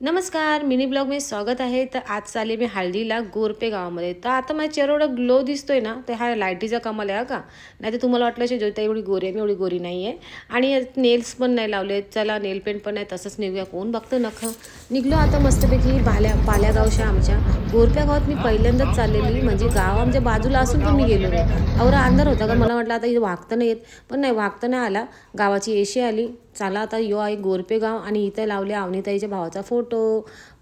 नमस्कार, mini blog में स्वागत आहे. तर आज चालले मी हळदीला गोरपे गावामध्ये. तर आता माझ्या चेहरा एवढा ग्लो दिसतोय ना, तर हा लाईटीचा कमाल आहे का. नाही तर तुम्हाला वाटलं असेल ज्योतिता एवढी गोरी आहे, मी एवढी गोरी नाही आहे. आणि नेल्स पण नाही लावले, चला नेल पेंट पण नाही, तसंच निघूया. कोण बघतं नखं. निघलो आता मस्तपैकी पाल्यागावच्या आमच्या गोरप्या गावात मी पहिल्यांदाच चाललेली. म्हणजे गाव आमच्या बाजूला असून पण मी गेलो नाही. अवरा अंधार होता का, मला वाटलं आता इथे वागता नाही येत, पण नाही वागता नाही आला. गावाची एशी आली. चला आता यो आहे गोरपे गाव आणि इथं लावले अवनीताईच्या भावाचा फोटो.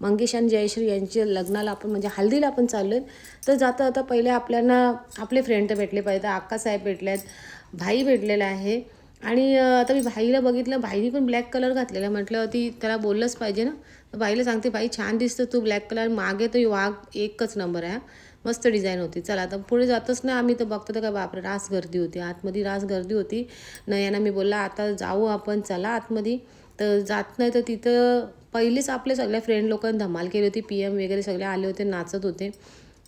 मंगेश आणि जयश्री यांच्या लग्नाला आपण म्हणजे हल्दीला आपण चाललो आहे. तर जाता आता पहिले आपल्याला आपले फ्रेंड तर भेटले पाहिजे. अक्कासाहेब भेटले आहेत, भाई भेटलेला आहे. आणि आता मी भाईला बघितलं, भाईने पण ब्लॅक कलर घातलेला. म्हटलं ती त्याला बोललंच पाहिजे ना. तर भाईला सांगते, भाई छान दिसतं तू ब्लॅक कलर. मागे तर वाघ एकच नंबर आहे, मस्त डिझाईन होती. चला आता पुढे जातच ना आम्ही, तर बघतो तर काय बापरे रास गर्दी होती. आतमध्ये रास गर्दी होती. नयना मी बोलला आता जाऊ आपण, चला आतमध्ये. तर जात नाही तर तिथं पहिलेच आपल्या सगळ्या फ्रेंड लोकांनी धमाल केली होती. PM वगैरे सगळे आले होते, नाचत होते.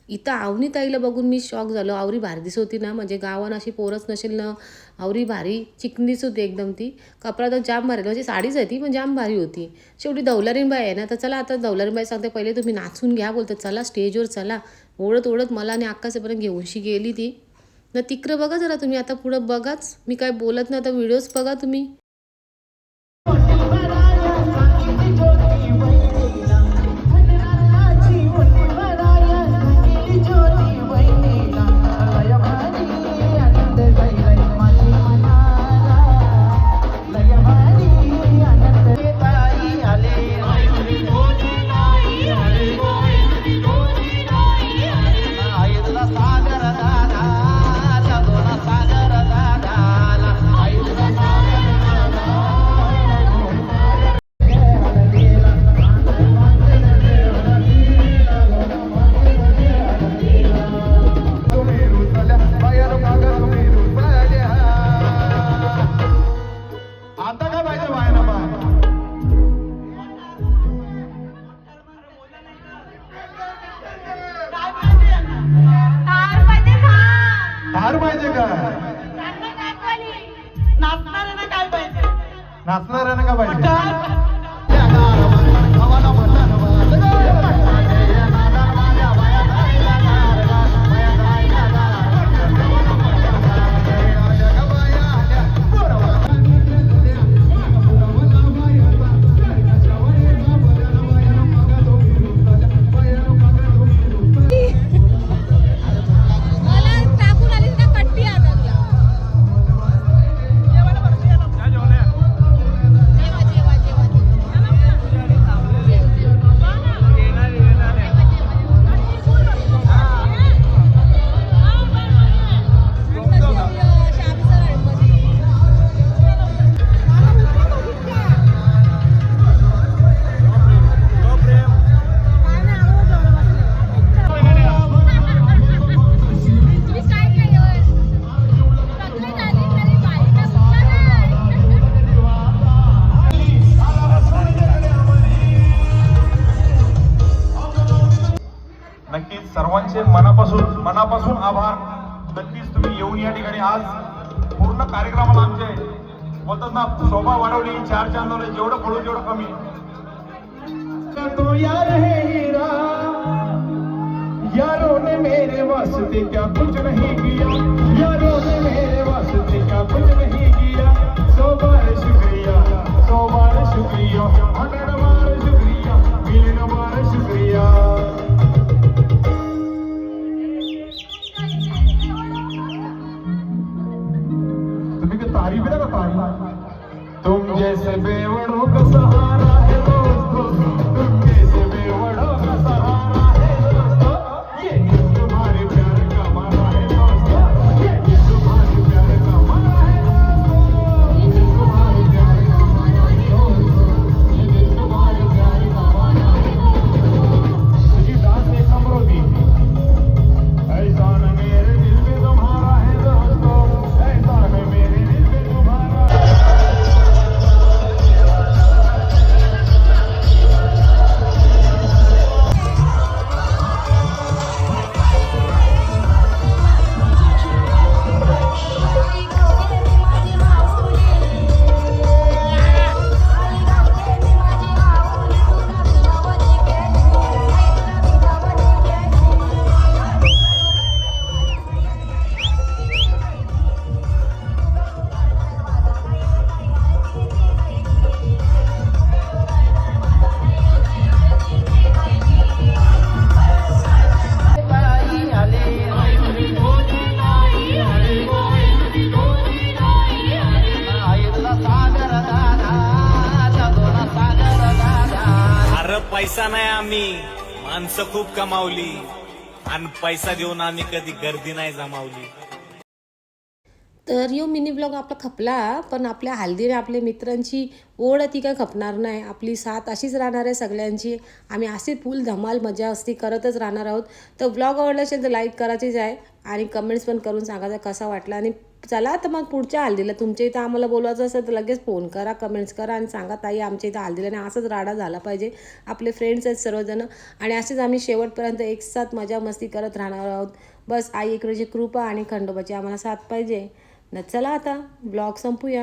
इथं आवनीताईला बघून मी शॉक झालो. आवरी भारी दिसत होती ना, म्हणजे गावानं अशी पोरच नसेल ना. आवरी भारी चिकनीच होती एकदम. ती कपडा तर जाम भारी, म्हणजे साडीच आहे ती पण जाम भारी होती. शेवटी दौलरीणबाई आहे ना, तर चला आता दौलरीणबाई सांगते पहिले तुम्ही नाचून घ्या. बोलतं चला स्टेजवर चला. ओढत ओढत मला आणि अक्कासेपर्यंत घेऊनशी गेली ती. ना तिकडं बघा जरा तुम्ही, आता पुढं बघाच. मी काय बोलत नाही, आता व्हिडिओज बघा तुम्ही. नाचणाऱ्यानं का पाहिजे? नक्कीच सर्वांचे मनापासून आभार. नक्कीच तुम्ही येऊन या ठिकाणी आज पूर्ण कार्यक्रमाला आमचे बोलतात ना शोभा वाढवली. 4 चांदोले जेवढं पडू तेवढं कमी. तो यार है हीरा, यारों ने मेरे वास्ते क्या कुछ नहीं किया, यारों ने मेरे वास्ते क्या कुछ नहीं किया. 100 बार शुक्रिया, 100 बार शुक्रिया, 100 बार शुक्रिया, 1,000,000 बार शुक्रिया. तारीफ है ना तारीफ. तुम जैसे बेवड़ों का सहारा है दोस्तों, तुम जैसे बेवड़ों का सहारा है दोस्तों. ये तुम्हारे प्यार का मारा है दोस्तों, ये तुम्हारे प्यार का मारा है दोस्तों. पैसा नाही आम्ही माणसं खूप कमावली आणि पैसा देऊन आम्ही कधी गर्दी नाही जमावली. तर यो मिनी ब्लॉग आपला खपला, पण आपल्या हल्दीने आपल्या मित्रांची ओढ ती काय खपणार नाही. आपली साथ अशीच राहणार आहे सगळ्यांची. आम्ही अशी फुल धमाल मजा असती करतच राहणार आहोत. तर ब्लॉग आवडला असेल तर लाईक करायचीच आहे आणि कमेंट्स पण करून सांगायचं कसा वाटला. आणि चला तर मग पुढच्या हल्दीला तुमच्या इथं आम्हाला बोलवायचं असेल तर लगेच फोन करा, कमेंट्स करा आणि सांगा ताई आमच्या इथं हल्दीला आणि असंच राडा झाला पाहिजे. आपले फ्रेंड्स आहेत सर्वजण आणि असेच आम्ही शेवटपर्यंत एक साथ मजा मस्ती करत राहणार आहोत. बस आई इकडेची कृपा आणि खंडोबाची आम्हाला साथ पाहिजे. न चला आता ब्लॉग संपूया.